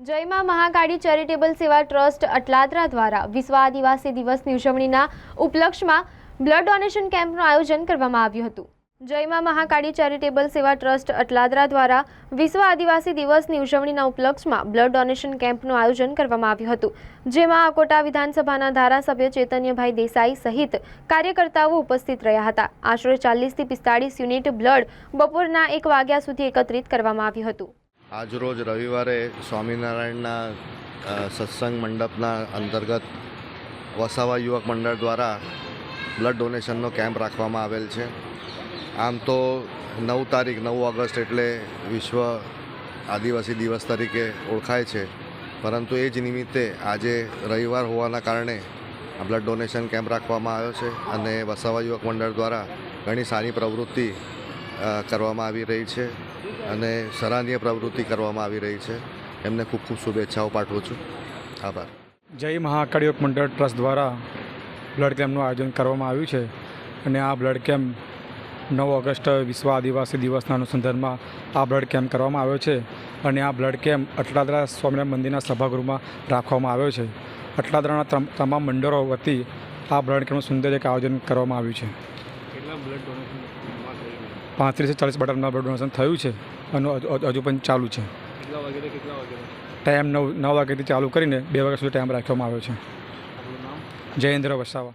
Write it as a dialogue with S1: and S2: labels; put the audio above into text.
S1: જય માં મહાકાળી ચેરિટેબલ સેવા ટ્રસ્ટ અટલાદરા દ્વારા વિશ્વ આદિવાસી દિવસની ઉજવણીના ઉપલક્ષમાં બ્લડ ડોનેશન કેમ્પનું આયોજન કરવામાં આવ્યું હતું। જય માં મહાકાળી ચેરિટેબલ સેવા ટ્રસ્ટ અટલાદરા દ્વારા વિશ્વ આદિવાસી દિવસની ઉજવણીના ઉપલક્ષમાં બ્લડ ડોનેશન કેમ્પનું આયોજન કરવામાં આવ્યું હતું, જેમાં અકોટા વિધાનસભાના ધારાસભ્ય ચેતન્યભાઈ દેસાઈ સહિત કાર્યકર્તાઓ ઉપસ્થિત રહ્યા હતા। આશરે 40 થી 45 યુનિટ બ્લડ બપોરના 1 વાગ્યા સુધી એકત્રિત કરવામાં આવ્યું હતું।
S2: આજરોજ રવિવારે સ્વામિનારાયણના સત્સંગ મંડપના અંતર્ગત વસાવા યુવક મંડળ દ્વારા બ્લડ ડોનેશનનો કેમ્પ રાખવામાં આવેલ છે। આમ તો 9 તારીખ 9 ઓગસ્ટ એટલે વિશ્વ આદિવાસી દિવસ તરીકે ઓળખાય છે, પરંતુ એ જ નિમિત્તે આજે રવિવાર હોવાના કારણે આ બ્લડ ડોનેશન કેમ્પ રાખવામાં આવ્યો છે અને વસાવા યુવક મંડળ દ્વારા ઘણી સારી પ્રવૃત્તિ કરવામાં આવી રહી છે અને સરાહનીય પ્રવૃત્તિ કરવામાં આવી રહી છે। એમને ખૂબ ખૂબ શુભેચ્છાઓ પાઠવું છું। આભાર।
S3: જય મહાકાળી યુવક મંડળ ટ્રસ્ટ દ્વારા બ્લડ કેમ્પનું આયોજન કરવામાં આવ્યું છે અને આ બ્લડ કેમ્પ 9 ઓગસ્ટ વિશ્વ આદિવાસી દિવસના અનુસંધાનમાં આ બ્લડ કેમ્પ કરવામાં આવ્યો છે અને આ બ્લડ કેમ્પ અટલાદરા સ્વામિનારાયણ મંદિરના સભાગૃહમાં રાખવામાં આવ્યો છે। અટલાદરાના તમામ મંડળો વતી આ બ્લડ કેમ્પનું સુંદર એક આયોજન કરવામાં આવ્યું છે। 35 થી 40 બોટલના બ્લડ ડોનેશન થયું છે અને હજુ પણ ચાલુ છે। ટાઈમ 9 વાગ્યાથી ચાલુ કરીને 2 વાગ્યા સુધી ટાઈમ રાખવામાં આવ્યો છે। જયેન્દ્ર વસાવા।